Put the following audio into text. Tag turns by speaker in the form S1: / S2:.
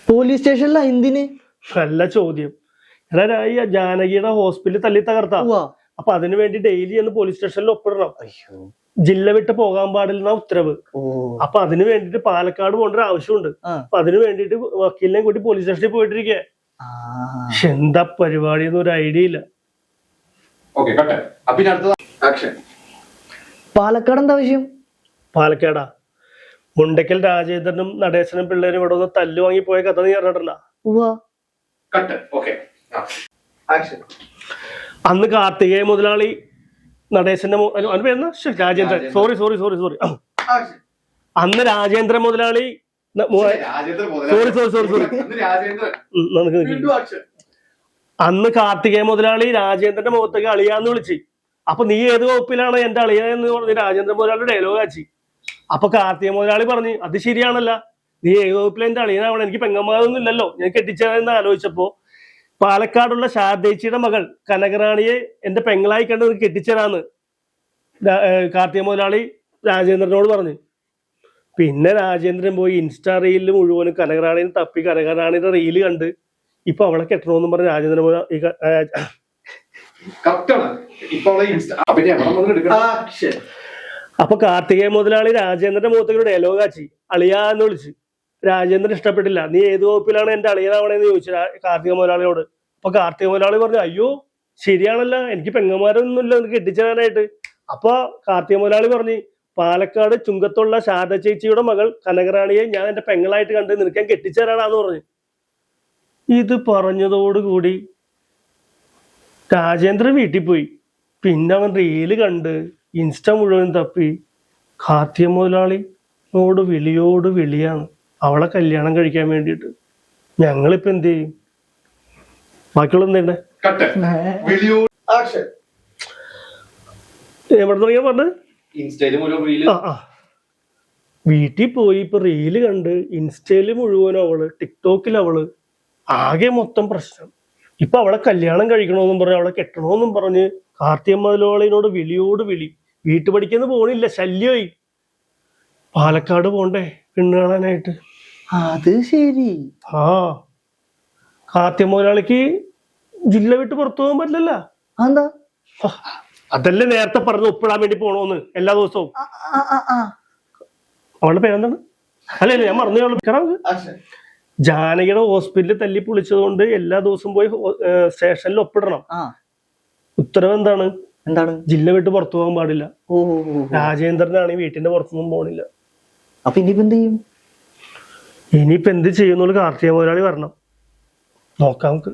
S1: Police സ്റ്റേഷനിലാ എന്തിന്?
S2: നല്ല ചോദ്യം. എടാ ഈ ജാനകിയുടെ ഹോസ്പിറ്റലിൽ തല്ലി തകർത്താ. അപ്പൊ അതിനു വേണ്ടി ഡെയിലി ഒന്ന് പോലീസ് സ്റ്റേഷനിൽ ഒപ്പിടണം. ജില്ല വിട്ട് പോകാൻ പാടില്ല ഉത്തരവ്. അപ്പൊ അതിന് വേണ്ടിട്ട് പാലക്കാട് പോകേണ്ട ഒരു ആവശ്യമുണ്ട്. അപ്പൊ അതിന് വേണ്ടിട്ട് വക്കീലിനെ കൂട്ടി പോലീസ് സ്റ്റേഷനിൽ പോയിട്ടിരിക്കുക. എന്താ പരിപാടി എന്ന് ഒരു ഐഡിയ ഇല്ല.
S1: പാലക്കാട് എന്താ വിഷയം?
S2: പാലക്കാടാ മുണ്ടക്കൽ രാജേന്ദ്രനും നടേശനും പിള്ളേരും ഇവിടെ ഒന്ന് തല്ലു വാങ്ങി പോയ കഥ നീ അറിഞ്ഞിട്ടില്ല? അന്ന് കാർത്തികേയ മുതലാളി നടേശന്റെ രാജേന്ദ്രൻ സോറി അന്ന് രാജേന്ദ്ര മുതലാളി അന്ന് കാർത്തികേയ മുതലാളി രാജേന്ദ്രന്റെ മുഖത്തേക്ക് അളിയാന്ന് വിളിച്ച്. അപ്പൊ നീ ഏത് വകുപ്പിലാണ് എന്റെ അളിയ എന്ന് പറഞ്ഞ് രാജേന്ദ്ര മുതലാളി ഡയലോഗ് ആച്ചി. അപ്പൊ കാർത്തിക മുതലാളി പറഞ്ഞു അത് ശരിയാണല്ല, നീ ഏത് വകുപ്പിൽ എന്റെ അളിയനാവണം, എനിക്ക് പെങ്ങന്മാരൊന്നും ഇല്ലല്ലോ, ഞാൻ കെട്ടിച്ചതെന്ന് ആലോചിച്ചപ്പോ പാലക്കാടുള്ള ശാരദേച്ചിയുടെ മകൾ കനകറാണിയെ എന്റെ പെങ്ങളായി കണ്ട് കെട്ടിച്ചതാന്ന് കാർത്തിക മുതലാളി രാജേന്ദ്രനോട് പറഞ്ഞു. പിന്നെ രാജേന്ദ്രൻ പോയി ഇൻസ്റ്റാ റീലിൽ മുഴുവനും കനകറാണിനെ തപ്പി കനകറാണിയുടെ റീല് കണ്ട് ഇപ്പൊ അവളെ കെട്ടണമെന്നും പറഞ്ഞ് രാജേന്ദ്രൻ അപ്പൊ കാർത്തികേയ മുതലാളി രാജേന്ദ്രന്റെ മുഖത്തേക്ക് ഡയലോഗ് ആച്ചി, അളിയാന്ന് വിളിച്ച്. രാജേന്ദ്രൻ ഇഷ്ടപ്പെട്ടില്ല. നീ ഏത് വകുപ്പിലാണ് എന്റെ അളിയനാവണേന്ന് ചോദിച്ചു കാർത്തിക മുതലാളിയോട്. അപ്പൊ കാർത്തിക മുതലാളി പറഞ്ഞു അയ്യോ ശരിയാണല്ല, എനിക്ക് പെങ്ങന്മാരൊന്നുമില്ല എനിക്ക് കെട്ടിച്ചേരാനായിട്ട്. അപ്പൊ കാർത്തിക മുതലാളി പറഞ്ഞു പാലക്കാട് ചുങ്കത്തുള്ള ശാരദ ചേച്ചിയുടെ മകൾ കനകറാണിയെ ഞാൻ എന്റെ പെങ്ങളായിട്ട് കണ്ട് നിനക്ക് ഞാൻ കെട്ടിച്ചേരാനാന്ന് പറഞ്ഞു. ഇത് പറഞ്ഞതോടുകൂടി രാജേന്ദ്രൻ വീട്ടിൽ പോയി. പിന്നെ അവൻ റീല് കണ്ട് ഇൻസ്റ്റ മുഴുവൻ തപ്പി കാർത്തിക മുതലാളിയോട് വിളിയാണ് അവളെ കല്യാണം കഴിക്കാൻ വേണ്ടിയിട്ട്. ഞങ്ങളിപ്പോ എന്ത് ചെയ്യും? ബാക്കിയുള്ള എന്തേ എവിടെ തുടങ്ങിയാ പറഞ്ഞത്? വീട്ടിൽ പോയി ഇപ്പൊ റീല് കണ്ട് ഇൻസ്റ്റയില് മുഴുവനും അവള്, ടിക്ടോക്കിൽ അവള്, ആകെ മൊത്തം പ്രശ്നം. ഇപ്പൊ അവളെ കല്യാണം കഴിക്കണമെന്നും പറഞ്ഞ് അവളെ കെട്ടണമെന്നും പറഞ്ഞ് കാർത്തിക മുതലാളിനോട് വിളി. വീട്ടു പഠിക്കുന്ന പോണില്ല, ശല്യമായി. പാലക്കാട് പോണ്ടേ പെണ്ണ് കാണാനായിട്ട്?
S1: അത് ശരി.
S2: കാർത്തിക മുതലാളിക്ക് ജില്ല വിട്ട് പുറത്തു പോകാൻ പറ്റില്ലല്ല.
S1: എന്താ?
S2: അതല്ലേ നേരത്തെ പറഞ്ഞ് ഒപ്പിടാൻ വേണ്ടി പോണോന്ന് എല്ലാ ദിവസവും. അവളുടെ പേരെന്താണ്? അല്ലേ ഞാൻ മറന്നു. ജാനകിയുടെ ഹോസ്പിറ്റലിൽ തല്ലി പൊളിച്ചതുകൊണ്ട് എല്ലാ ദിവസവും പോയി സ്റ്റേഷനിൽ ഒപ്പിടണം. ഉത്തരവ് എന്താണ്? ജില്ല വിട്ട് പുറത്തു പോകാൻ പാടില്ല. രാജേന്ദ്രനാണെങ്കിൽ വീട്ടിന്റെ പുറത്തൊന്നും പോണില്ല.
S1: അപ്പൊ ഇനിയിപ്പോ എന്ത് ചെയ്യും?
S2: ഇനിയിപ്പോ എന്ത് ചെയ്യുന്നുള്ള കാർത്തിക മുതലാളി വരണം, നോക്കാം നമുക്ക്.